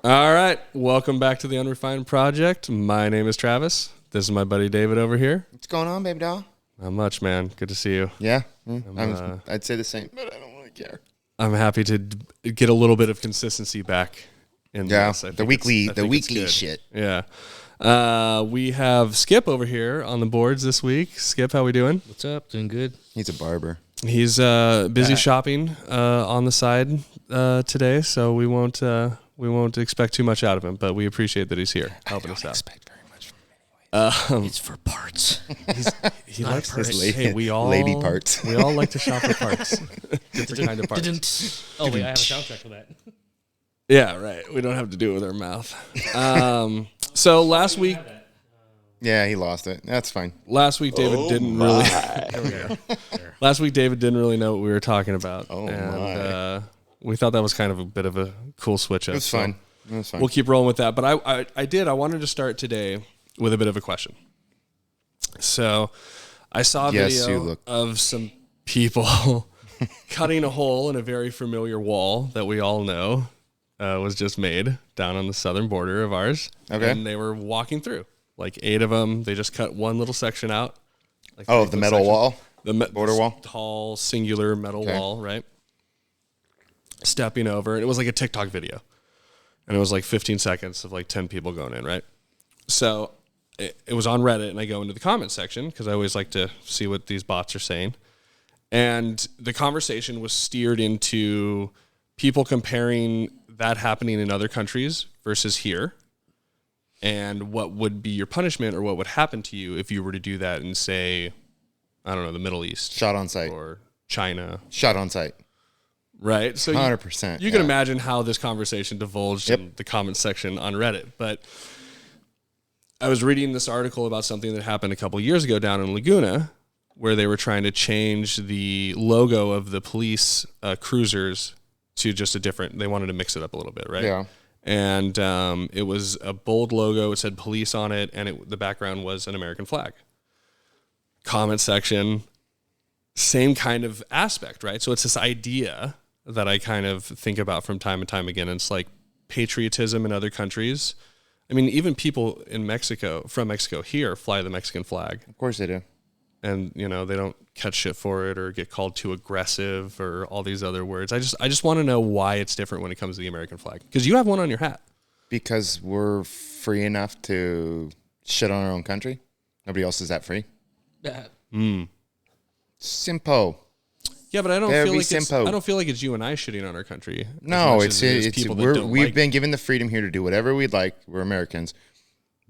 All right, welcome back to the Unrefined Project. My name is Travis. This is my buddy David over here. What's going on, baby doll? Not much, man. Good to see you. Yeah, I'd say the same, but I don't really care. I'm happy to get a little bit of consistency back in this. The weekly shit. Yeah. We have Skip over here on the boards this week. Skip, how we doing? What's up? Doing good. He's a barber. He's busy shopping on the side today, so we won't expect too much out of him, but we appreciate that he's here helping us out. Expect very much from him It's for parts. He Not likes a purse. this. Hey, we all lady parts. We all like to shop for parts. Different kind of parts. Oh wait, I have a soundtrack for that. Yeah, right. We don't have to do it with our mouth. So last week, Yeah, he lost it. That's fine. David didn't really. There we go. Last week, David didn't really know what we were talking about. My. We thought that was kind of a bit of a cool switch up. It was fun. It was fun. We'll keep rolling with that. But I wanted to start today with a bit of a question. So I saw a video of some people cutting a hole in a very familiar wall that we all know was just made down on the southern border of ours. Okay. And they were walking through, like 8 of them. They just cut one little section out. Like the metal wall? The border wall? Tall, singular metal wall, right? Stepping over. And it was like a TikTok video. And it was like 15 seconds of like 10 people going in, right? So it was on Reddit, and I go into the comment section because I always like to see what these bots are saying. And the conversation was steered into people comparing that happening in other countries versus here, and what would be your punishment or what would happen to you if you were to do that in, say, I don't know, the Middle East. Shot on sight. Or China. Shot on sight. Right? So 100%. You can imagine how this conversation divulged in the comment section on Reddit. But I was reading this article about something that happened a couple years ago down in Laguna, where they were trying to change the logo of the police cruisers to just a different, they wanted to mix it up a little bit, right? Yeah. And it was a bold logo. It said police on it, and the background was an American flag. Comment section, same kind of aspect, right? So it's this idea that I kind of think about from time and time again. It's like patriotism in other countries. I mean, even people from Mexico here fly the Mexican flag. Of course they do. And, they don't catch shit for it or get called too aggressive or all these other words. I just want to know why it's different when it comes to the American flag. Because you have one on your hat. Because we're free enough to shit on our own country. Nobody else is that free. Simple. Yeah, but I don't feel like it's you and I shitting on our country. No, we've been been given the freedom here to do whatever we'd like. We're Americans.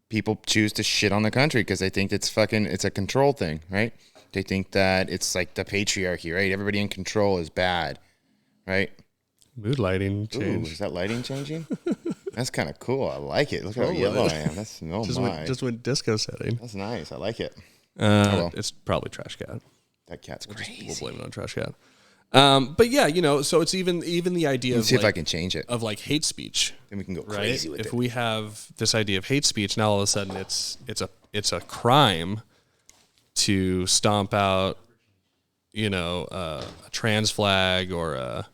People choose to shit on the country because they think it's a control thing, right? They think that it's like the patriarchy, right? Everybody in control is bad, right? Mood lighting change. Ooh, is that lighting changing? That's kind of cool. I like it. Look how yellow I am. That's just went disco setting. That's nice. I like it. It's probably Trash Cat. That cat's crazy. We'll blame it on Trash Cat. But yeah, so it's even the idea of see if I can change it of like hate speech. Then we can go right? crazy with it. If we have this idea of hate speech, now all of a sudden it's a crime to stomp out, a trans flag or a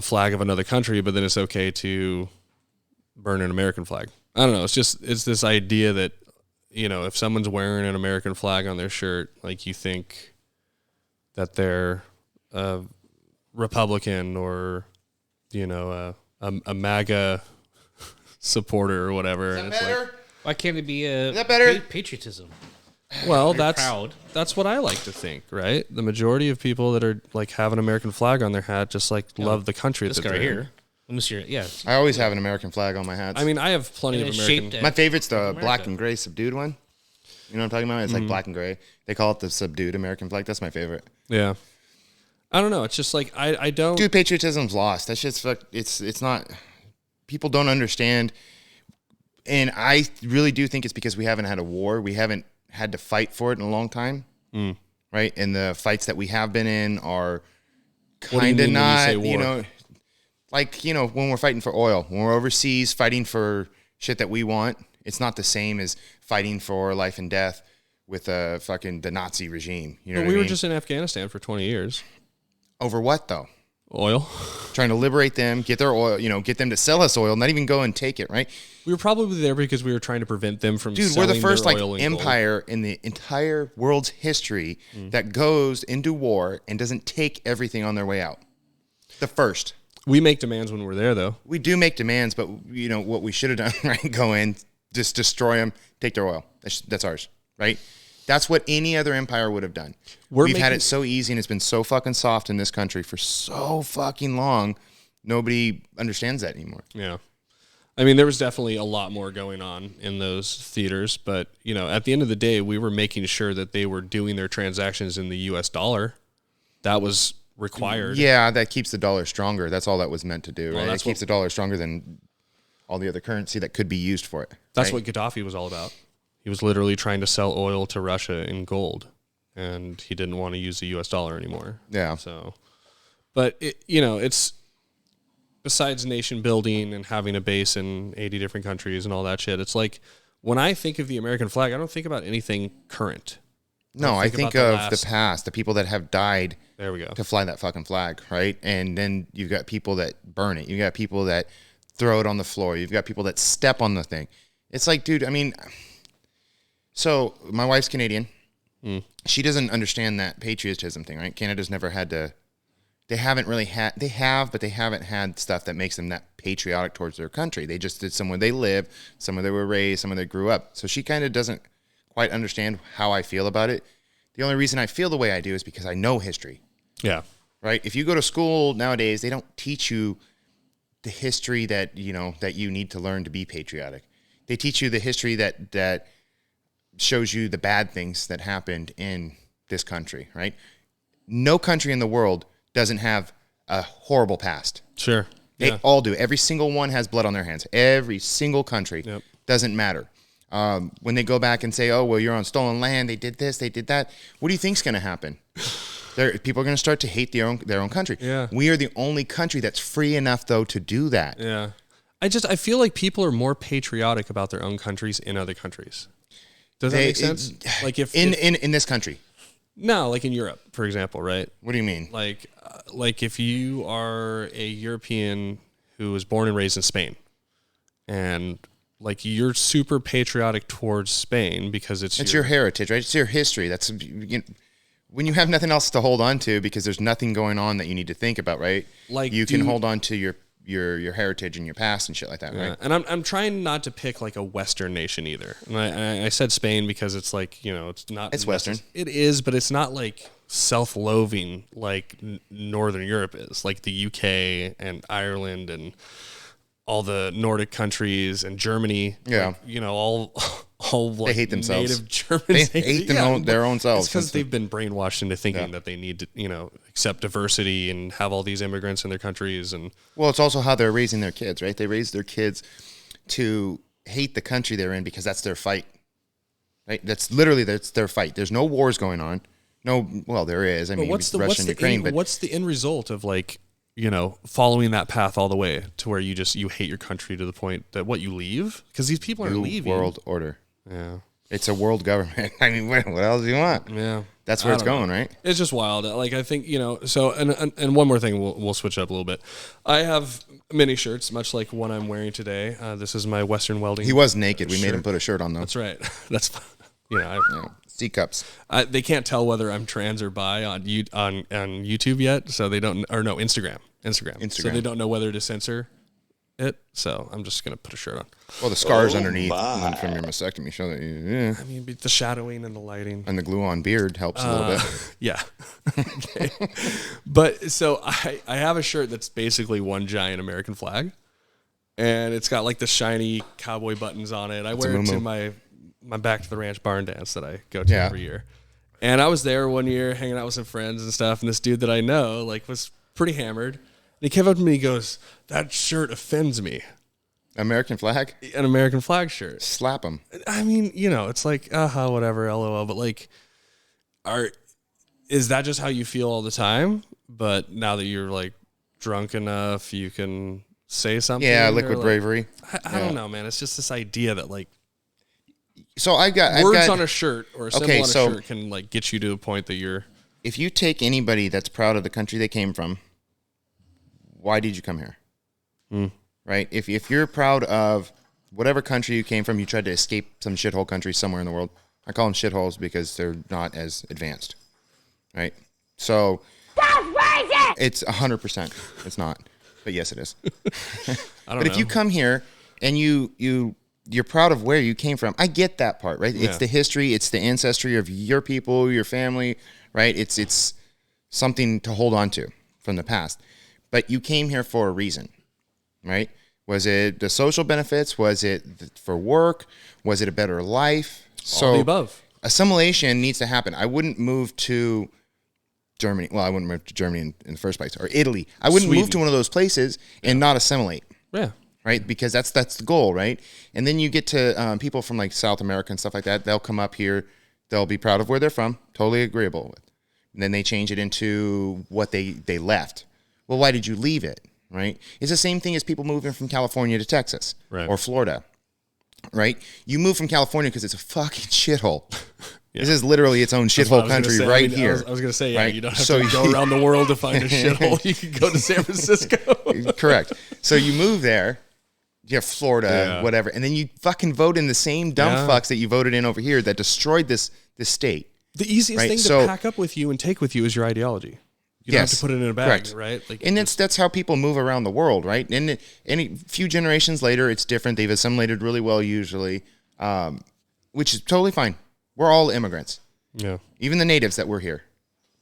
flag of another country, but then it's okay to burn an American flag. I don't know. It's this idea that, if someone's wearing an American flag on their shirt, like you think that they're a Republican or, a MAGA supporter or whatever. Is that better? Why can't it be Is that better? Patriotism? Well, Proud. that's what I like to think, right? The majority of people that are like have an American flag on their hat just love the country This that guy they're right in. here. Let me see it. Yeah. I always have an American flag on my hats. I mean, I have plenty of And it's American. shaped my favorite's the America. black and gray subdued one. You know what I'm talking about? It's like black and gray. They call it the subdued American flag. That's my favorite. Yeah. I don't know. It's just like I don't. Dude, patriotism's lost. That shit's fuck. It's not. People don't understand, and I really do think it's because we haven't had a war. We haven't had to fight for it in a long time, right? And the fights that we have been in are kind of not, like when we're fighting for oil, when we're overseas fighting for shit that we want. It's not the same as fighting for life and death with the Nazi regime. You know, we were just in Afghanistan for 20 years. Over what though? Oil. Trying to liberate them, get their oil, get them to sell us oil, not even go and take it, right? We were probably there because we were trying to prevent them from Dude, selling we're the first their oil and empire in the entire world's history that goes into war and doesn't take everything on their way out. The first. We make demands when we're there, though. We do make demands, but what we should have done, right? Go in, just destroy them, take their oil. That's ours, right? That's what any other empire would have done. We've had it so easy, and it's been so fucking soft in this country for so fucking long. Nobody understands that anymore. Yeah. I mean, there was definitely a lot more going on in those theaters, but, at the end of the day, we were making sure that they were doing their transactions in the U.S. dollar. That was required. Yeah, that keeps the dollar stronger. That's all that was meant to do, right? It keeps the dollar stronger than all the other currency that could be used for it. That's what Gaddafi was all about. He was literally trying to sell oil to Russia in gold, and he didn't want to use the U.S. dollar anymore. Yeah. So, but it's besides nation building and having a base in 80 different countries and all that shit. It's like when I think of the American flag, I don't think about anything current. No, I think of the past, the people that have died. There we go. To fly that fucking flag, right? And then you've got people that burn it. You've got people that throw it on the floor. You've got people that step on the thing. It's like, dude, I mean, so my wife's Canadian. She doesn't understand that patriotism thing, right? Canada's never had to, they haven't had stuff that makes them that patriotic towards their country. They just did somewhere they live, somewhere they were raised, somewhere they grew up. So she kind of doesn't quite understand how I feel about it. The only reason I feel the way I do is because I know history. Yeah. Right? If you go to school nowadays, they don't teach you the history that you need to learn to be patriotic. They teach you the history that shows you the bad things that happened in this country, right? No country in the world doesn't have a horrible past. Sure. They all do. Every single one has blood on their hands. Every single country. Yep. Doesn't matter. When they go back and say, oh, well, you're on stolen land, they did this, they did that, what do you think's going to happen? People are going to start to hate their own country. Yeah. We are the only country that's free enough, though, to do that. Yeah. I feel like people are more patriotic about their own countries in other countries. Does that make sense? Like in this country? No, like in Europe, for example, right? What do you mean? Like if you are a European who was born and raised in Spain, and like you're super patriotic towards Spain because it's your heritage, right? It's your history. That's when you have nothing else to hold on to because there's nothing going on that you need to think about, right? Like you can hold on to your heritage and your past and shit like that, right? And I'm trying not to pick like a Western nation either. And I said Spain because it's like, it's not. It's Western. It is, but it's not like self-loathing like Northern Europe is, like the UK and Ireland and all the Nordic countries and Germany. Yeah. Like, all like they hate themselves. Native Germans. They hate their own selves. It's because they've been brainwashed into thinking that they need to, accept diversity and have all these immigrants in their countries. And well, it's also how they're raising their kids, right? They raise their kids to hate the country they're in because that's their fight, right? That's their fight. There's no wars going on. No, well, there is. I mean, Russia and Ukraine. But what's the end result of like, following that path all the way to where you hate your country to the point that you leave? Because these people are leaving. World order. Yeah. It's a world government. I mean, what else do you want? Yeah. That's where it's going, right? It's just wild. Like, I think, so, and one more thing, we'll switch up a little bit. I have mini shirts, much like one I'm wearing today. This is my Western Welding. He was naked. We made him put a shirt on, though. That's right. That's, C cups. They can't tell whether I'm trans or bi on YouTube yet, so they don't, or no, Instagram. So they don't know whether to censor it. So I'm just gonna put a shirt on. Well, the scars underneath from your mastectomy show that you. I mean, the shadowing and the lighting and the glue-on beard helps a little bit. Yeah. Okay. But so I have a shirt that's basically one giant American flag, and it's got like the shiny cowboy buttons on it. I wear it to my Back to the Ranch barn dance that I go to every year. And I was there one year hanging out with some friends and stuff, and this dude that I know was pretty hammered. And he came up to me and he goes, "That shirt offends me." American flag? An American flag shirt. Slap him. I mean, it's like, whatever, LOL. But like, is that just how you feel all the time? But now that you're like drunk enough, you can say something? Yeah, liquid bravery. I don't know, man. It's just this idea that like, so I've got on a shirt or a symbol on a shirt can like get you to a point that you're. If you take anybody that's proud of the country they came from, why did you come here? Right? If you're proud of whatever country you came from, you tried to escape some shithole country somewhere in the world. I call them shitholes because they're not as advanced, right? So it's 100%. It's not, but yes, it is. But if you come here and you're proud of where you came from, I get that part, right? Yeah. It's the history, it's the ancestry of your people, your family, right? It's something to hold on to from the past. But you came here for a reason, right? Was it the social benefits? Was it for work? Was it a better life? All the above. Assimilation needs to happen. I wouldn't move to Germany. Well, I wouldn't move to Germany in the first place, or Italy. I wouldn't move to one of those places and not assimilate. Yeah. Right? Because that's the goal, right? And then you get to people from like South America and stuff like that. They'll come up here. They'll be proud of where they're from. Totally agreeable with. And then they change it into what they left. Well, why did you leave it? Right? It's the same thing as people moving from California to Texas or Florida. Right? You move from California because it's a fucking shithole. Yeah. This is literally its own shithole country right here. I was going to say, yeah, right? You don't have to go around the world to find a shithole. You can go to San Francisco. Correct. So you move there, you have Florida, whatever, and then you fucking vote in the same dumb fucks that you voted in over here that destroyed this state. The easiest thing to pack up with you and take with you is your ideology. You don't have to put it in a bag, right? Like, and that's how people move around the world, right? And a few generations later, it's different. They've assimilated really well usually, which is totally fine. We're all immigrants. Yeah. Even the natives that were here,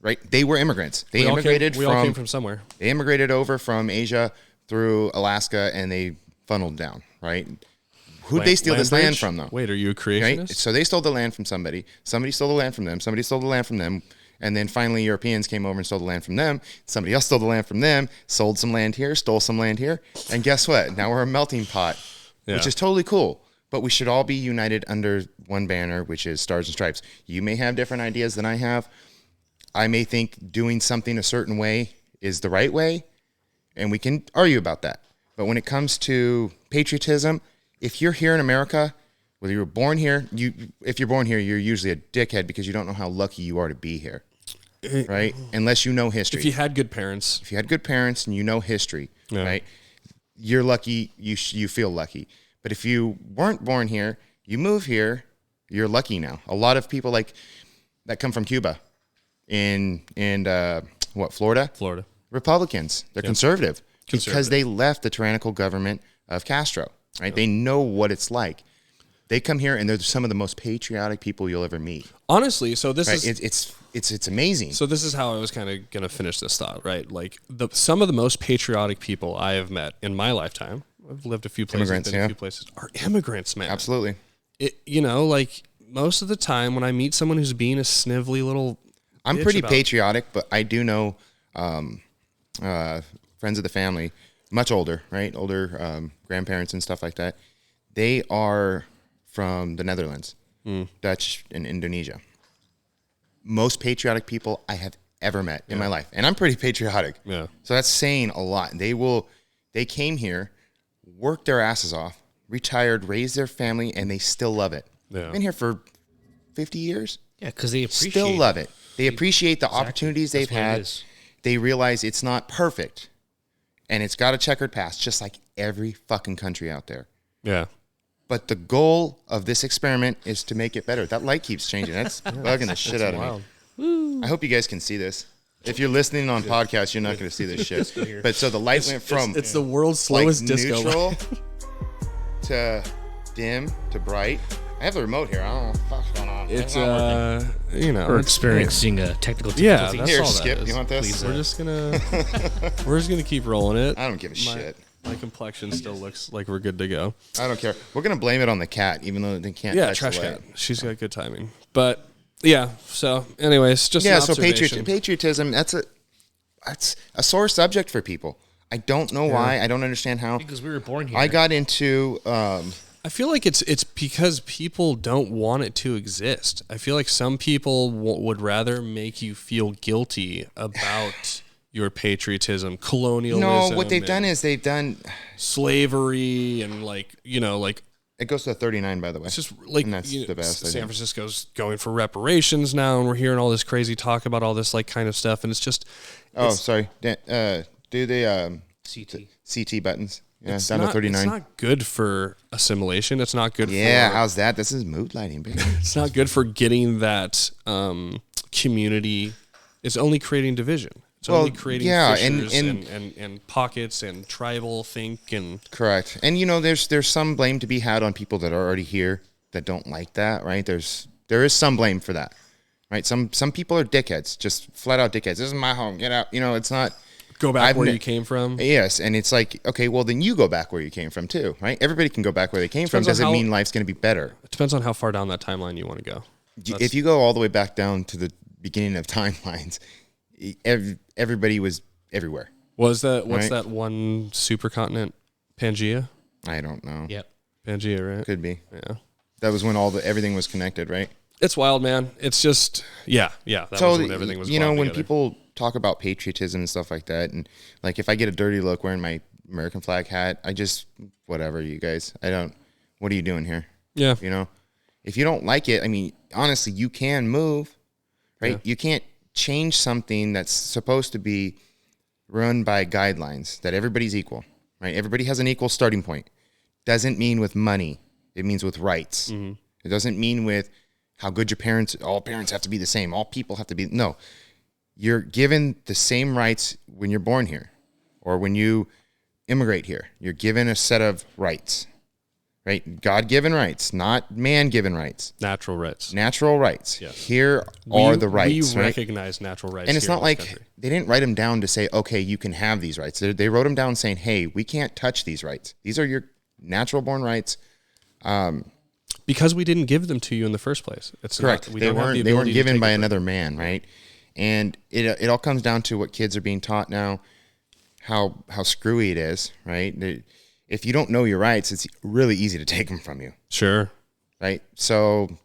right? They were immigrants. They immigrated we all came from somewhere. They immigrated over from Asia through Alaska, and they funneled down, right? Who'd they steal this land from, though? Wait, are you a creationist? Right? So they stole the land from somebody. Somebody stole the land from them. Somebody stole the land from them. And then finally Europeans came over and stole the land from them. Somebody else stole the land from them, sold some land here, stole some land here. And guess what? Now we're a melting pot, which is totally cool. But we should all be united under one banner, which is Stars and Stripes. You may have different ideas than I have. I may think doing something a certain way is the right way, and we can argue about that. But when it comes to patriotism, if you're here in America, whether you were born here, if you're born here, you're usually a dickhead because you don't know how lucky you are to be here, right? Unless you know history. If you had good parents. If you had good parents and you know history, right? You're lucky, you feel lucky. But if you weren't born here, you move here, you're lucky now. A lot of people that come from Cuba in Florida? Florida. Republicans. They're conservative because they left the tyrannical government of Castro, right? They know what it's like. They come here and they're some of the most patriotic people you'll ever meet. Honestly, so this is it's amazing. So this is how I was kind of going to finish this thought, right? Like some of the most patriotic people I have met in my lifetime, I've lived a few places, a few places, are immigrants, man. Absolutely. Like most of the time when I meet someone who's being a snivelly little I'm pretty patriotic, but I do know friends of the family, much older, right? Older grandparents and stuff like that. They are from the Netherlands, Dutch, and Indonesia. Most patriotic people I have ever met in my life. And I'm pretty patriotic. Yeah. So that's saying a lot. They came here, worked their asses off, retired, raised their family, and they still love it. Yeah. Been here for 50 years. Yeah, because they still love it. They appreciate the opportunities they've had. They realize it's not perfect. And it's got a checkered past, just like every fucking country out there. Yeah. But the goal of this experiment is to make it better. That light keeps changing. That's bugging the shit out of me. Woo. I hope you guys can see this. If you're listening on podcasts, you're not going to see this shit. But so the light went from it's the world's slowest disco neutral to dim to bright. I have the remote here. I don't know what the fuck's going on. It's we're experiencing technical difficulty. Yeah, that's here, all Skip. That you want this? Please, we're just gonna keep rolling it. I don't give a shit. My complexion still looks like we're good to go. I don't care. We're gonna blame it on the cat, even though they can't. Yeah, trash cat. She's got good timing. But yeah. So, anyways, just an observation. So patriotism. That's a sore subject for people. I don't know why. I don't understand how. Because we were born here. I got into. I feel like it's because people don't want it to exist. I feel like some people would rather make you feel guilty about your patriotism, colonialism. No, what they've done is they've done slavery and it goes to 39, by the way. It's just like and that's the best. San Francisco's going for reparations now, and we're hearing all this crazy talk about all this kind of stuff, and it's just. Oh, sorry. Do they CT buttons. Yeah, It's down not, to 39. It's not good for assimilation. It's not good Yeah, for... how's that? This is mood lighting, baby. It's not good for getting that community. It's only creating division. It's only creating fissures and pockets and tribal think and... Correct. And, there's some blame to be had on people that are already here that don't like that, right? There is some blame for that, right? Some people are dickheads, just flat out dickheads. This is my home. Get out. It's not... Go back where you came from. Yes, and it's like, okay, well, then you go back where you came from too, right? Everybody can go back where they came from. Doesn't mean life's going to be better. It depends on how far down that timeline you want to go. If you go all the way back down to the beginning of timelines, everybody was everywhere. What's that one supercontinent? Pangea? I don't know. Yep. Pangea, right? Could be. Yeah. That was when everything was connected, right? It's wild, man. It's just, yeah. That was when everything was when together. People talk about patriotism and stuff like that, and like if I get a dirty look wearing my American flag hat, I just, whatever, you guys. What are you doing here? Yeah. If you don't like it, I mean, honestly, you can move, right? Yeah. You can't change something that's supposed to be run by guidelines that everybody's equal, right? Everybody has an equal starting point. Doesn't mean with money. It means with rights. Mm-hmm. It doesn't mean with how good your parents, all parents have to be the same. All people have to be, no. You're given the same rights when you're born here or when you immigrate here. You're given a set of rights, right? God-given rights, not man-given rights. Natural rights. Natural rights. Yes. Here are the rights. We right? recognize natural rights. And it's not like country. They didn't write them down to say, okay, you can have these rights. They wrote them down saying, hey, we can't touch these rights. These are your natural-born rights. Because we didn't give them to you in the first place. It's correct. Not, they weren't given by another man, right? And it all comes down to what kids are being taught now, how screwy it is, right? If you don't know your rights, it's really easy to take them from you. Sure. Right? So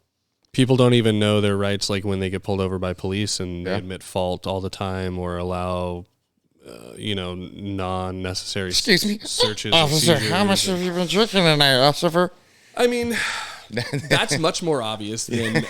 people don't even know their rights, like when they get pulled over by police and they admit fault all the time or allow, non-necessary searches. Officer, how much have you been drinking tonight, officer? I mean... That's much more obvious than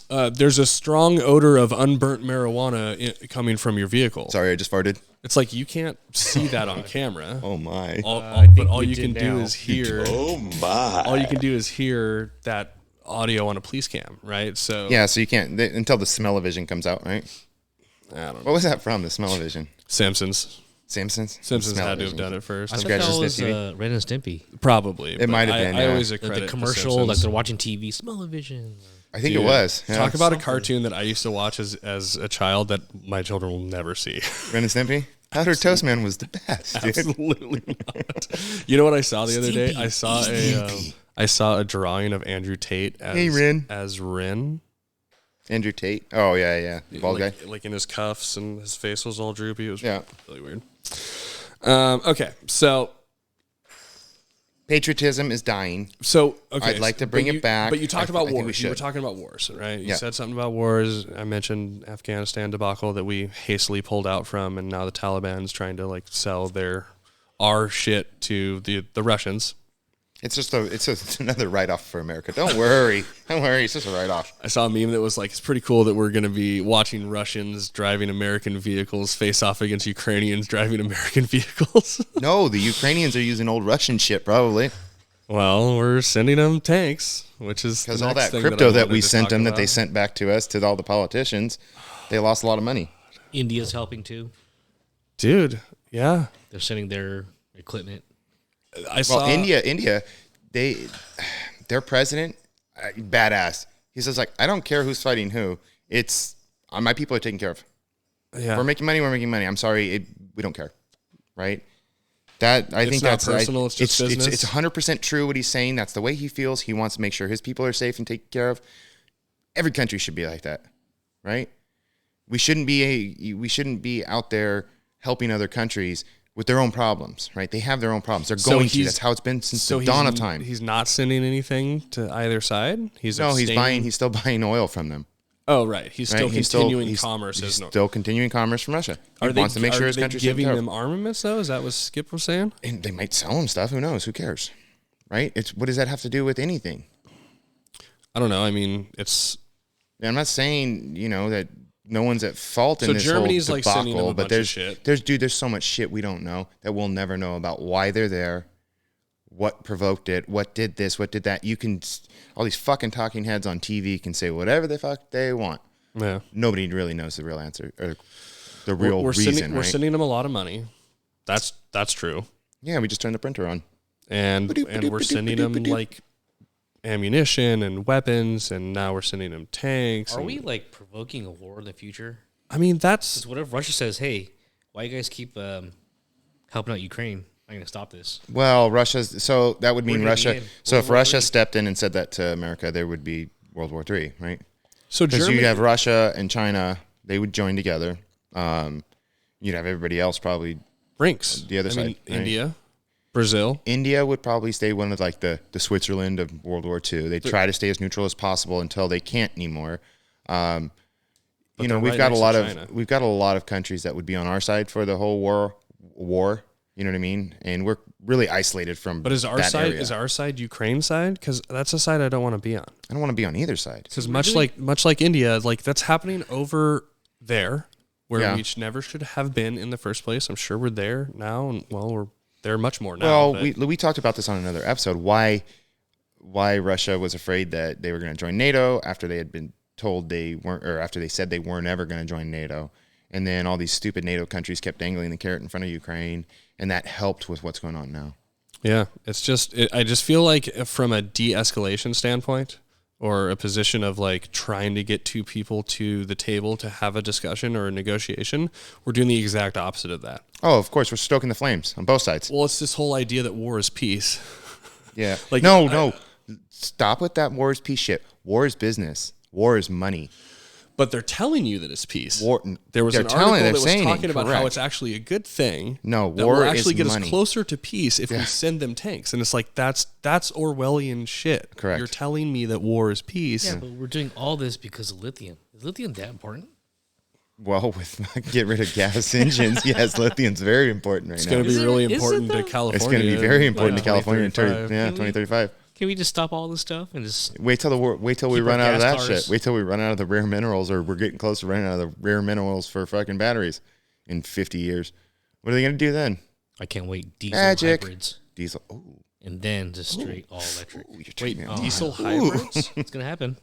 there's a strong odor of unburnt marijuana coming from your vehicle. Sorry, I just farted. It's like you can't see that on camera. Oh my! But all you can do is hear. Oh my! All you can do is hear that audio on a police cam, right? So yeah, so you can't until the smell-o-vision comes out, right? I don't know. What was that from? The smell-o-vision? Simpsons had to have done it first. I thought that was Ren and Stimpy. Probably. It might have been. I always the the commercial, like they're watching TV, smell-o-vision. I think it was. Yeah. Talk about a cartoon that I used to watch as a child that my children will never see. Ren and Stimpy? Powdered Toast Man was the best, dude. Absolutely not. You know what I saw the other day? I saw a drawing of Andrew Tate as Ren. Andrew Tate? Oh, yeah. The bald guy? Like in his cuffs and his face was all droopy. It was really weird. Okay, so... Patriotism is dying. So, okay. I'd like to bring it back. But you talked about wars. You were talking about wars, right? You said something about wars. I mentioned Afghanistan debacle that we hastily pulled out from, and now the Taliban's trying to sell our shit to the Russians. It's just another write-off for America. Don't worry. It's just a write-off. I saw a meme that was like, it's pretty cool that we're going to be watching Russians driving American vehicles face off against Ukrainians driving American vehicles. No, the Ukrainians are using old Russian shit, probably. Well, we're sending them tanks, which is because all that crypto that we sent them that they sent back to us, to all the politicians, they lost a lot of money. India's helping too. Dude, yeah. They're sending their equipment. India, their president, badass. He says I don't care who's fighting who. It's my people are taken care of. Yeah, we're making money. I'm sorry, we don't care, right? I think that's personal. It's just business. It's 100% true what he's saying. That's the way he feels. He wants to make sure his people are safe and taken care of. Every country should be like that, right? We shouldn't be out there helping other countries with their own problems, right? They have their own problems. They're going to. That's how it's been since the dawn of time. He's not sending anything to either side. He's still buying oil from them. Oh, right. He's still continuing commerce. He's still continuing commerce from Russia. He wants to make sure his country's giving them armaments, though? Is that what Skip was saying? And they might sell them stuff. Who knows? Who cares? Right? What does that have to do with anything? I don't know. I mean, I'm not saying, that no one's at fault in So this Germany's whole like sending them debacle. a But bunch of shit. there's so much shit we don't know that we'll never know about why they're there, what provoked it, what did this, what did that. You can all these fucking talking heads on TV can say whatever the fuck they want. Yeah. Nobody really knows the real answer or the real reason. We're right? sending them a lot of money. That's true. Yeah, we just turned the printer on. And we're sending them like ammunition and weapons, and now we're sending them tanks. Are we like provoking a war in the future? I mean, that's Because what if Russia says, "Hey, why you guys keep helping out Ukraine? I'm gonna stop this." Well, so that would mean We're gonna be Russia. in So World if War Russia III. stepped in and said that to America, there would be World War III, right? so Because Germany. you'd have Russia and China, they would join together. You'd have everybody else probably. Brinks. The other I side, mean, right? India, Brazil. India would probably stay one of like the Switzerland of World War II. They try to stay as neutral as possible until they can't anymore. You know, they're we've right got a next lot to of China. countries that would be on our side for the whole war. You know what I mean? And we're really isolated from. But is our that side area. Ukraine side? Because that's a side I don't want to be on. I don't want to be on either side. Because much like India, like that's happening over there where Yeah. we never should have been in the first place. I'm sure we're there now, and well, we're there much more now. Well, but- we talked about this on another episode. Why Russia was afraid that they were going to join NATO after they had been told they weren't, or after they said they weren't ever going to join NATO, and then all these stupid NATO countries kept dangling the carrot in front of Ukraine, and that helped with what's going on now. Yeah, it's just I just feel like from a de-escalation standpoint, or a position of like trying to get two people to the table to have a discussion or a negotiation, we're doing the exact opposite of that. Oh, of course, we're stoking the flames on both sides. Well, it's this whole idea that war is peace. Yeah. Like, No. Stop with that war is peace shit. War is business. War is money. But they're telling you that it's peace. War. There was they're an article they're that was saying talking about how correct. it's actually a good thing. No, that war will is actually get money. us closer to peace if we send them tanks. And it's like that's Orwellian shit. Correct. You're telling me that war is peace. Yeah, but we're doing all this because of lithium. Is lithium that important? Well, with get rid of gas engines, yes, lithium's very important right It's now. going to be Is it- really is it important to though? California. It's going to be very important by to California in 2035. 2035. Can we just stop all this stuff and just Wait till we Keep run our out of that gas cars. shit. Wait till we run out of the rare minerals, or we're getting close to running out of the rare minerals for fucking batteries in 50 years. What are they going to do then? I can't wait. Diesel Magic. hybrids, Diesel. Ooh, and then just straight all electric. you're turning me on. Diesel hybrids? It's gonna happen.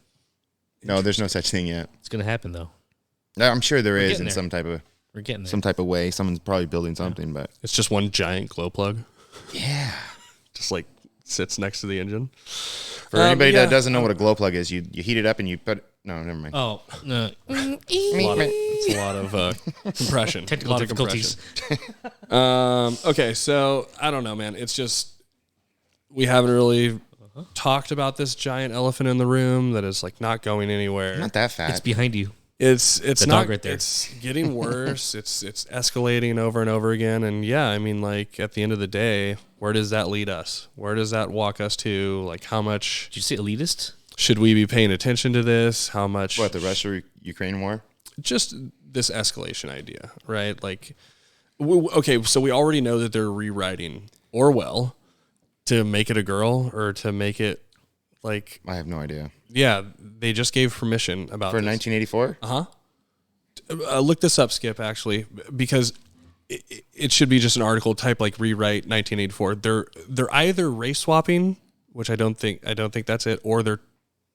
No, there's no such thing yet. It's gonna happen though. I'm sure there is getting in there. some type of We're getting there. way. Someone's probably building something, but It's just one giant glow plug. yeah. Just like sits next to the engine. For anybody yeah. that doesn't know what a glow plug is, you heat it up and you put. No, never mind. Oh no! It's a lot of compression. Technical A lot of difficulties. compression. Okay, so I don't know, man. It's just we haven't really talked about this giant elephant in the room that is like not going anywhere. Not that fat. It's behind you. It's The not dog right there. It's getting worse. it's escalating over and over again. And yeah, I mean, like at the end of the day, where does that lead us? Where does that walk us to? Like, how much Did you say elitist? should we be paying attention to this? How much? What, the Russia-Ukraine war? Just this escalation idea, right? Like, okay, so we already know that they're rewriting Orwell to make it a girl or to make it like, I have no idea. yeah, they just gave permission about For this. 1984? Look this up, Skip, actually, because it should be just an article type like rewrite 1984. They're either race swapping, which I don't think that's it, or they're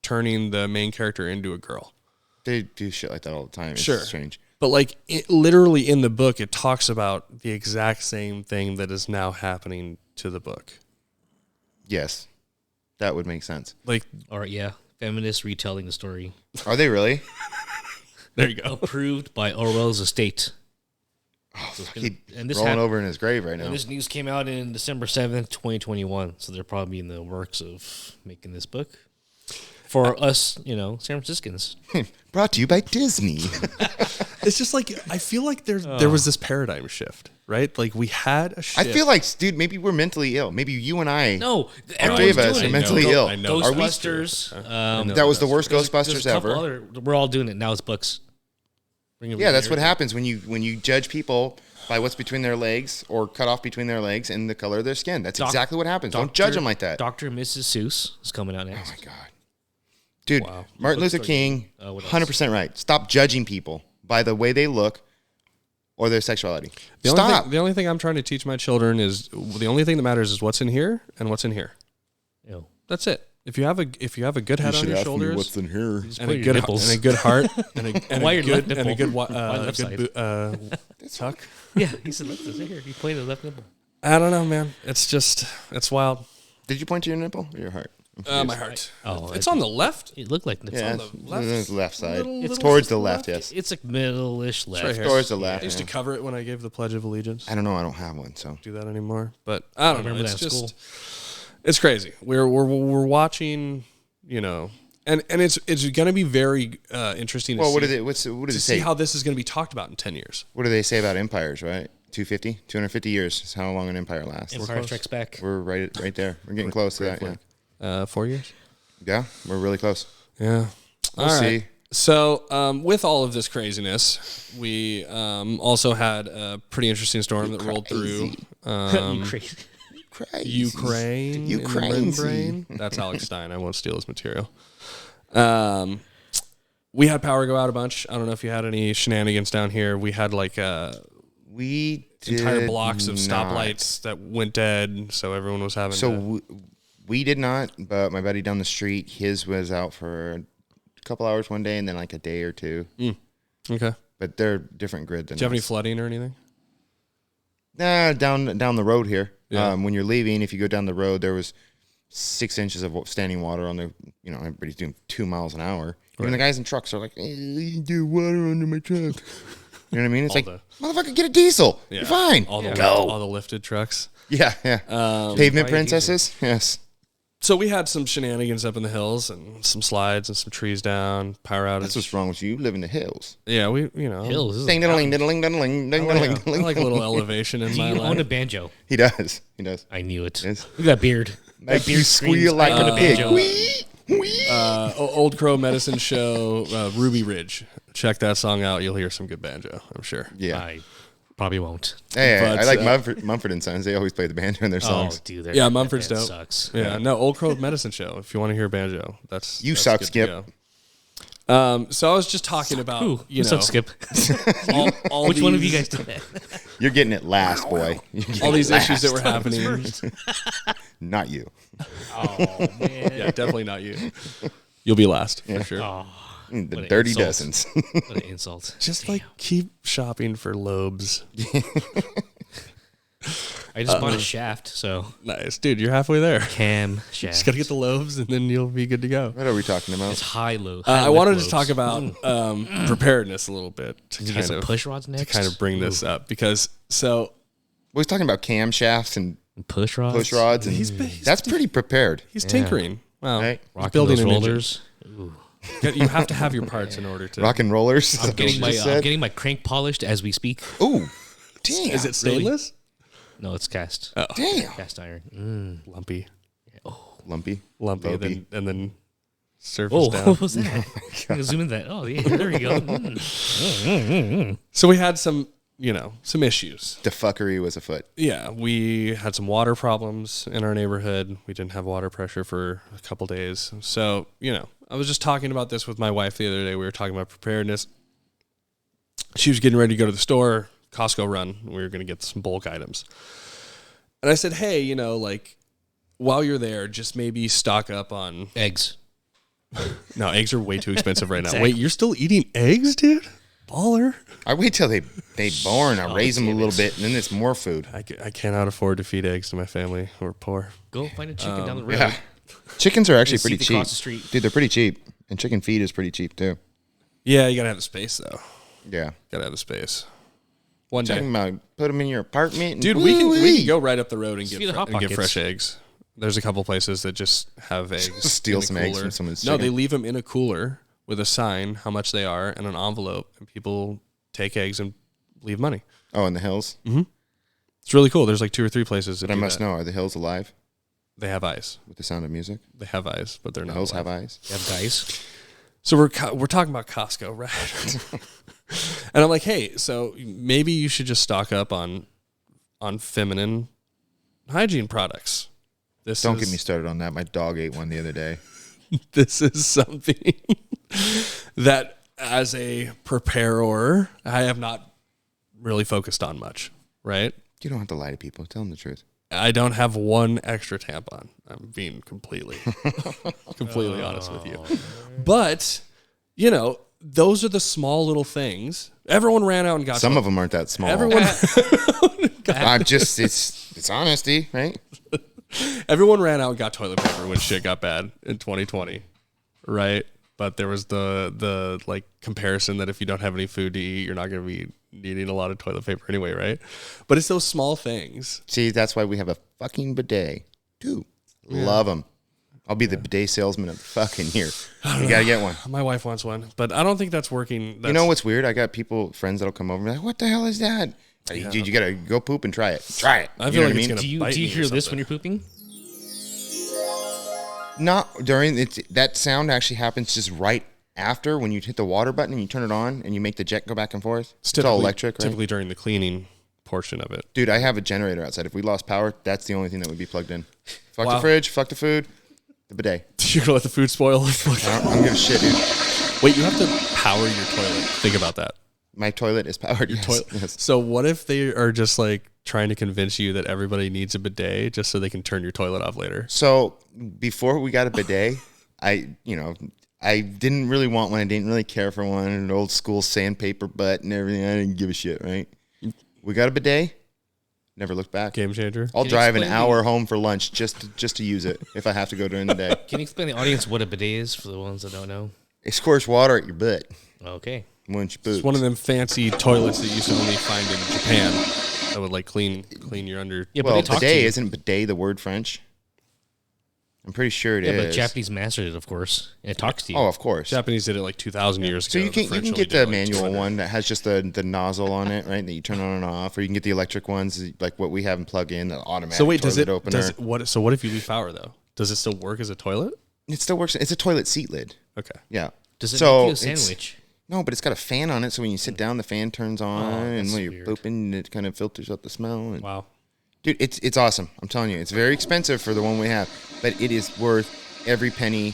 turning the main character into a girl. They do shit like that all the time. It's Sure. strange. But like literally in the book, it talks about the exact same thing that is now happening to the book. Yes. That would make sense. Like, All right, yeah. Feminists retelling the story. Are they really? there you go. Approved by Orwell's estate. He's and this rolling hap- over in his grave right now. And this news came out in December 7th, 2021. So they're probably in the works of making this book. For us, San Franciscans. Brought to you by Disney. It's just like I feel like there was this paradigm shift, right? Like we had a I shift. feel like, dude, maybe we're mentally ill. Maybe you and I. No, three everyone's of us doing are it. mentally ill. I know. Are we- Ghostbusters. That was the worst there's Ghostbusters a couple ever. we're all doing it. Now it's books. Yeah, that's what happens when you judge people by what's between their legs or cut off between their legs and the color of their skin. That's exactly what happens. Don't judge them like that. Dr. and Mrs. Seuss is coming out Oh next. my God. Dude, Wow. Martin Luther King, what else? 100% right. Stop judging people by the way they look or their sexuality. The only thing I'm trying to teach my children is the only thing that matters is what's in here and what's in here. Ew. That's it. If you have a good head on your shoulders, what's in here? and a good heart, and a Why your left good and a good left side? tuck. Yeah, he said left is here. He pointed the left nipple. I don't know, man. It's wild. Did you point to your nipple or your heart? My heart. Oh, It's on the left. It looked like nipple. Yeah, on the it's left side. little Towards the left, yes. It's like middle-ish left. right here. Towards the left. I used to yeah. cover it when I gave the Pledge of Allegiance. I don't know. I don't have one, so. Do that anymore, but I don't know. remember It's that in just school. it's crazy. We're watching, you know, and it's going to be very interesting. Well, to what see, does it to say? see how this is going to be talked about in 10 years. What do they say about empires, right? 250 years is how long an empire lasts. Empire Strikes Back. We're right there. We're getting close to that, yeah. 4 years. Yeah, we're really close. Yeah, We'll see. So, with all of this craziness, we also had a pretty interesting storm that rolled through You crazy. Crazy. Ukraine. You in the crazy. membrane. That's Alex Stein. I won't steal his material. We had power go out a bunch. I don't know if you had any shenanigans down here. We had like We entire did blocks of not. stoplights that went dead, so everyone was having. So we did not, but my buddy down the street, his was out for a couple hours one day and then like a day or two. Okay. But they're different grid than Do you have any us. flooding or anything? Nah, down the road here. Yeah. When you're leaving, if you go down the road, there was 6 inches of standing water on the. You know, everybody's doing 2 miles an hour. Even the guys in trucks are like, "Hey, you do water under my truck." You know what I mean? It's All like, motherfucker, get a diesel. Yeah. You're fine. All the Go. all the lifted trucks. Yeah. Pavement Why princesses. Yes. So we had some shenanigans up in the hills and some slides and some trees down, power outage. That's what's wrong with you. You live in the hills. Yeah, you know. Hills. This is Ding, diddling, diddling, diddling, ding, diddling, I diddling. like a little elevation in Do my you own life. a banjo? He does. I knew it. Yes. Look at that beard. Like That you beard squeal screams, like I own a pig. banjo. Wee, wee. Old Crow Medicine Show, Ruby Ridge. Check that song out. You'll hear some good banjo, I'm sure. Yeah. I probably won't. Hey, But, I like Mumford and Sons. They always play the banjo in their songs. Oh, dude. Yeah, Mumford's that dope. sucks. Yeah, no, Old Crow Medicine Show. If you want to hear banjo, that's You that's suck, good to Skip. go. So I was just talking about you know What's up, Skip? all Which one of you these- guys did that? You're getting it last, boy. You're getting all these it issues that last. were happening. Not you. Oh, man. Yeah, definitely not you. You'll be last for sure. Oh, The What an dirty insult. dozens. what an insult. Just like keep shopping for lobes. I just bought a shaft, so Nice, dude. You're halfway there. cam shaft. Just gotta get the lobes, and then you'll be good to go. What are we talking about? It's high-low. I wanted to talk about preparedness a little bit to Did you get kind some of push rods next? kind of bring this up because so We're talking about camshafts and Push rods? push rods, and that's pretty prepared. he's tinkering. Well, Right. he's Rocking building those an engine. rollers. Ooh. You have to have your parts in order to. Rock and rollers. I'm getting my crank polished as we speak. Ooh, damn. Is it stainless? No, it's cast. Damn. Cast iron. Lumpy, Lumpy. lumpy, Lumpy. and then surface Oh, down. what was that? I can zoom in that. Oh, yeah, there we go. So we had some, some issues. The fuckery was afoot. Yeah, we had some water problems in our neighborhood. We didn't have water pressure for a couple days. So, I was just talking about this with my wife the other day. We were talking about preparedness. She was getting ready to go to the store, Costco run. We were going to get some bulk items. And I said, hey, while you're there, just maybe stock up on... Eggs. No, eggs are way too expensive right now. Exactly. Wait, you're still eating eggs, dude? Baller. I wait till they born. I raise them a damn little it. bit, and then it's more food. I cannot afford to feed eggs to my family. We're poor. Go find a chicken down the road. Yeah. Chickens are actually Just pretty eat cheap. across the street. Dude, they're pretty cheap. And chicken feed is pretty cheap, too. Yeah, you got to have the space, though. Yeah. Got to have the space. One Talking day. about put them in your apartment. And Dude, we can woo-wee. go right up the road and Just get, feed the Hot and get Pockets. fresh eggs. There's a couple places that just have eggs. Steal in a some eggs cooler. from someone's No, chicken. they leave them in a cooler with a sign how much they are and an envelope, and people take eggs and leave money. Oh, in the hills? It's really cool. There's like 2 or 3 places that But I do must that. know, are the hills alive They have eyes. with the sound of music? They have eyes, but they're The not. hills alive. have eyes? You have guys. So we're talking about Costco, right? And I'm like, hey, so maybe you should just stock up on feminine hygiene products. Don't get me started on that. My dog ate one the other day. This is something that as a preparer, I have not really focused on much, right? You don't have to lie to people. Tell them the truth. I don't have one extra tampon. I'm being completely honest with you. But, you know, those are the small little things. Everyone ran out and got Some of them aren't that small. Everyone it's honesty, right? everyone ran out and got toilet paper when shit got bad in 2020, right? But there was the like comparison that if you don't have any food to eat, you're not going to be needing a lot of toilet paper anyway, right? But it's those small things. See, that's why we have a fucking bidet, too. Love them. I'll be the bidet salesman of the fucking year. You got to get one. My wife wants one, but I don't think that's working. You know what's weird? I got friends that'll come over and be like, what the hell is that? Like, dude, you got to go poop and try it. Try it. I feel like it's Do going to you bite me hear or this when something. you're pooping? Not during it. That sound actually happens just right after when you hit the water button and you turn it on and you make the jet go back and forth. It's all electric, right? Typically during the cleaning portion of it. Dude, I have a generator outside. If we lost power, that's the only thing that would be plugged in. Fuck the fridge, fuck the food, the bidet. You're going to let the food spoil? I'm gonna shit, dude. Wait, you have to power your toilet. Think about that. My toilet is powered. Yes. So what if they are just like trying to convince you that everybody needs a bidet just so they can turn your toilet off later? So before we got a bidet, I didn't really want one. I didn't really care for one. An old school sandpaper butt and everything. I didn't give a shit, right? We got a bidet. Never looked back. Game changer. I'll drive an hour home for lunch just to use it if I have to go during the day. Can you explain to the audience what a bidet is for the ones that don't know? It squirts water at your butt. Okay. Once you poop. It's one of them fancy toilets that you used to only find in Japan that would like clean your under. Yeah, but Well, they talk to bidet you. isn't bidet the word French? I'm pretty sure it is. Yeah, but Japanese mastered it, of course. And it talks to you. Oh, of course. Japanese did it like 2,000 years So ago. you can The French get only the did it, like, manual 200. one that has just the nozzle on it, right? That you turn on and off, or you can get the electric ones like what we have and plug in, the automatic. So wait, toilet opener. So what if you lose power though? Does it still work as a toilet? It still works. It's a toilet seat lid. Okay. Yeah. Does it So make you a it's- sandwich? No, but it's got a fan on it, so when you sit down, the fan turns on, and that's when you're weird. pooping, it kind of filters out the smell. And, Wow. dude, it's awesome. I'm telling you, it's very expensive for the one we have, but it is worth every penny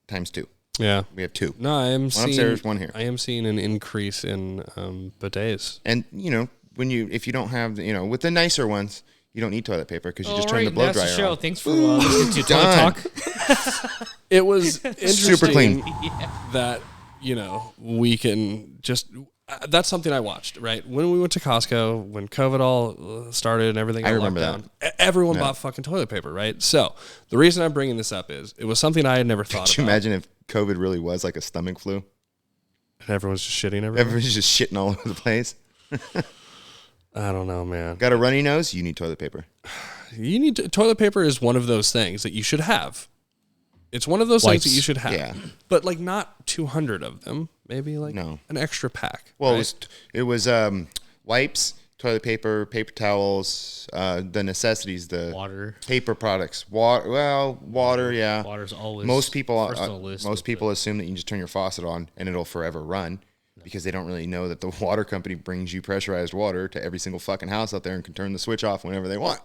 times two. Yeah. We have two, No, I am seeing upstairs, one here. I am seeing an increase in bidets. and if you don't have, with the nicer ones, you don't need toilet paper because you just turn the blow that's dryer the show. on. Thanks for listening to Toilet Done. Talk. It was interesting Super clean. that we can just. That's something I watched, right? When we went to Costco, when COVID all started and everything, I got remember locked down, everyone bought fucking toilet paper, right? So the reason I'm bringing this up is it was something I had never thought Could you about. imagine if COVID really was like a stomach flu? And everyone's just shitting everywhere. Everybody's just shitting all over the place. I don't know, man. Got a runny nose? You need toilet paper. Toilet paper is one of those things that you should have. It's one of those things that you should have. Yeah. But like not 200 of them. Maybe like No. an extra pack. Well, right? it was wipes, toilet paper, paper towels, the necessities, the Water. paper products, water. Yeah, Water's always most people. first on the list Most with people assume that you can just turn your faucet on and it'll forever run because they don't really know that the water company brings you pressurized water to every single fucking house out there and can turn the switch off whenever they want.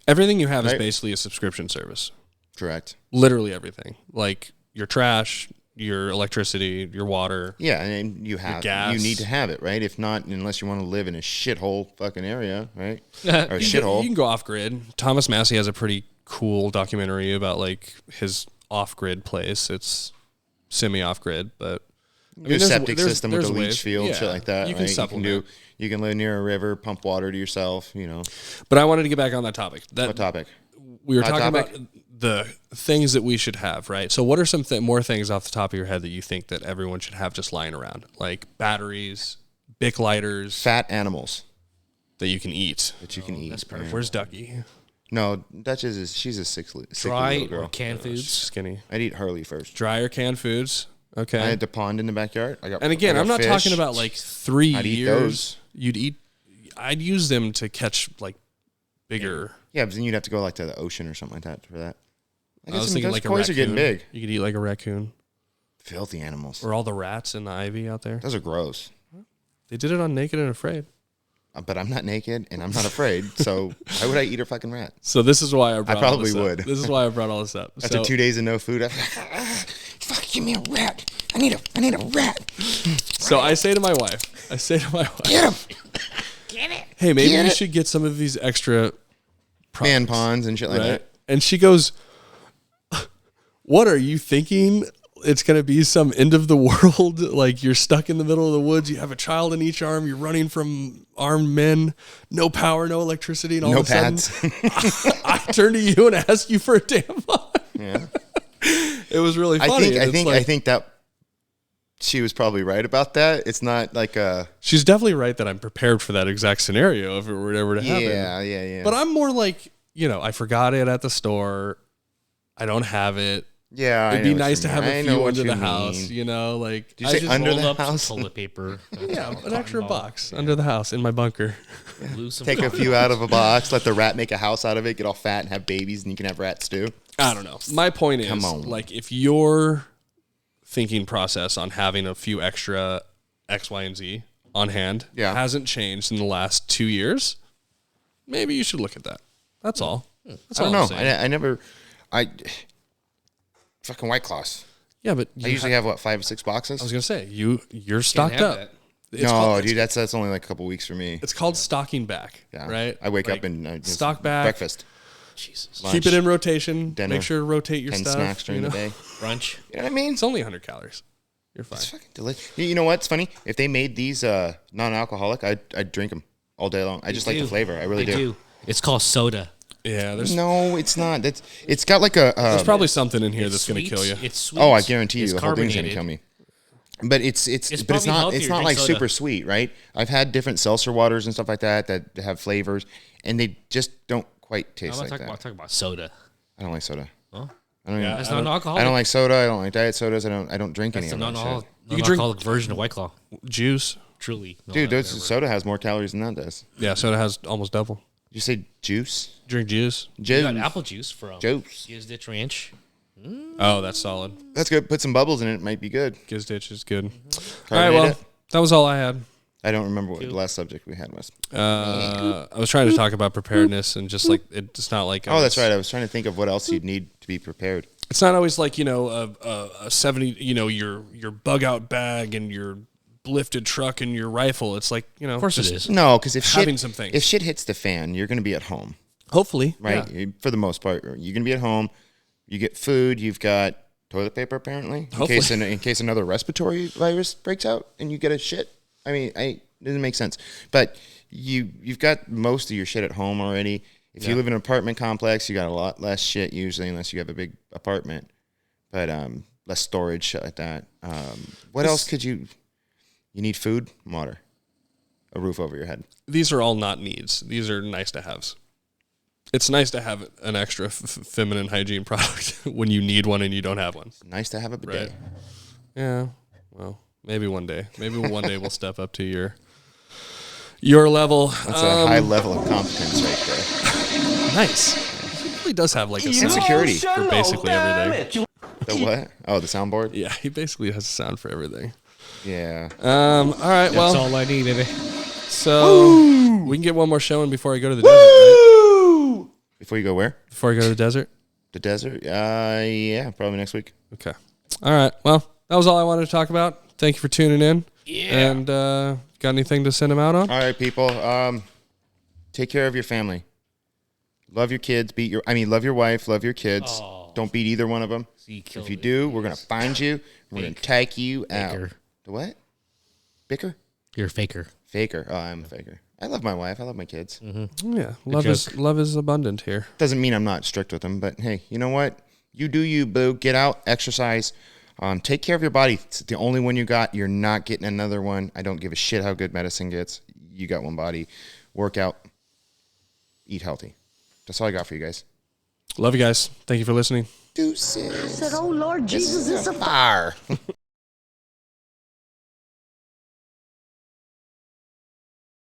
Everything you have is Right. basically a subscription service. Correct. Literally everything. Like your trash, your electricity, your water. Yeah, and you gas. need to have it, right? If not, unless you want to live in a shithole fucking area, right? Or a You shithole. can go off grid. Thomas Massey has a pretty cool documentary about like his off grid place. It's semi off grid, but I mean, Your there's- septic there's- system with there's a leach ways. field, Yeah, shit like that. You can right? supplement. You can live near a river, pump water to yourself. But I wanted to get back on that topic. What topic? We were Hot talking topic? about the things that we should have, right? So what are some more things off the top of your head that you think that everyone should have just lying around? Like batteries, Bic lighters Fat animals that you can eat. that you can eat. that's perfect. Where's Ducky? No, she's a sickly Dry little or girl. canned She's foods. skinny. I'd eat Harley first. Dry or canned foods. Okay. I had the pond in the backyard. And again, I'm not fish. talking about like 3 I'd eat years. I'd use them to catch like bigger. Yeah, but then you'd have to go like to the ocean or something like that for that. I was thinking those like a koi raccoon. are getting big. You could eat like a raccoon. Filthy animals. Or all the rats in the ivy out there. Those are gross. They did it on Naked and Afraid. But I'm not naked and I'm not afraid. So why would I eat a fucking rat? So this is why I brought all probably this up. would. This is why I brought all this up. After So 2 days of no food, fuck, give me a rat. I need a rat. So I say to my wife, Get him. hey, maybe Get you it? should get some of these extra Man products, ponds and shit like right? that. And she goes, what are you thinking? It's going to be some end of the world. Like you're stuck in the middle of the woods. You have a child in each arm. You're running from armed men. No power, no electricity. And all No of a sudden, pads. I turn to you and ask you for a tampon. Yeah. It was really funny. I think that she was probably right about that. It's not like a She's definitely right that I'm prepared for that exact scenario if it were ever to happen. yeah. But I'm more like, I forgot it at the store. I don't have it. Yeah, It'd be nice to have a few under the house, Did like you say under Roll the up some house? toilet paper. yeah, an extra box under the house in my bunker. Take a few out of a box, let the rat make a house out of it, get all fat and have babies, and you can have rat stew. I don't know. My point is, Come on. like, if your thinking process on having a few extra X, Y, and Z on hand hasn't changed in the last 2 years, maybe you should look at that. That's all. That's I all don't I'm know. saying. Fucking White Claws. Yeah, but I usually have 5 or 6 boxes. I was gonna say you're stocked up. It's No, called, dude, that's only like a couple weeks for me. It's called stocking back. Yeah. Right. I wake Like, up and stock back. breakfast, Jesus. lunch, Keep it in rotation. dinner, Make sure to rotate your 10 stuff. snacks during the day. Brunch. You know what I mean? It's only 100 calories. You're fine. It's fucking delicious. You know what's funny? If they made these non-alcoholic, I'd drink them all day long. I just like the flavor. I really They do. It's called soda. Yeah, there's No, it's not. It's got like a. there's probably something in here It's that's going to sweet. kill you. It's sweet. Oh, I guarantee you, It's the whole thing's gonna carbonated. kill me. But it's probably not healthier. it's not Drink like soda. super sweet, right? I've had different seltzer waters and stuff like that have flavors, and they just don't quite I'm taste not like talking that. about, talking about soda. I don't like soda. Huh? I don't. Yeah, That's I not don't- alcoholic. I don't like soda. I don't like diet sodas. I don't drink That's any the of that non-alcoholic, shit. You can drink- non-alcoholic version of White Claw. Juice. Truly. No, Dude, I've soda has more calories than that does. Yeah, soda has almost double. Did you say juice? Drink juice. You got Juice. apple juice from Juice. Giz Ditch Ranch. Oh, that's solid. That's good. Put some bubbles in it. It might be good. Giz Ditch is good. All right, Carbonate well, it. that was all I had. I don't remember what the last subject we had was. I was trying to talk about preparedness and just like it's not like Oh, that's right. I was trying to think of what else you'd need to be prepared. It's not always like a 70 your bug out bag and your lifted truck and your rifle. It's like Of course it is. No, because if Having some things. if shit hits the fan, you're going to be at home, Hopefully, right? For the most part, you're going to be at home. You get food. You've got toilet paper, apparently, in case another respiratory virus breaks out and you get a shit. I mean, it doesn't make sense, but you've got most of your shit at home already. If you live in an apartment complex, you got a lot less shit usually, unless you have a big apartment, but less storage, shit like that. What else could you? You need food, water, a roof over your head. These are all not needs. These are nice to haves. It's nice to have an extra feminine hygiene product when you need one and you don't have one. Nice to have a bidet. Right. Yeah. Well, maybe one day. Maybe one day we'll step up to your level. That's a high level of competence right there. Nice. He really does have like a sound Insecurity. for basically everything. The what? Oh, the soundboard? Yeah, he basically has a sound for everything. Yeah. All right. That's Well, all I need, baby. so we can get one more showing before I go to the desert. Right? Before you go where? Before I go to the desert. The desert? Yeah, probably next week. Okay. All right. Well, that was all I wanted to talk about. Thank you for tuning in. Yeah. And got anything to send them out on? All right, people. Take care of your family. Love your kids. Love your wife. Love your kids. Oh. Don't beat either one of them. See, If you do, we're gonna find you. We're gonna take you out. Faker. The what? Bicker? You're a faker. Faker. Oh, I'm a faker. I love my wife. I love my kids. Yeah. Love is abundant here. Doesn't mean I'm not strict with them, but hey, you know what? You do you, boo. Get out, exercise. Take care of your body. It's the only one you got. You're not getting another one. I don't give a shit how good medicine gets. You got one body. Work out. Eat healthy. That's all I got for you guys. Love you guys. Thank you for listening. Deuces. Said, oh Lord Jesus, it's a Fire.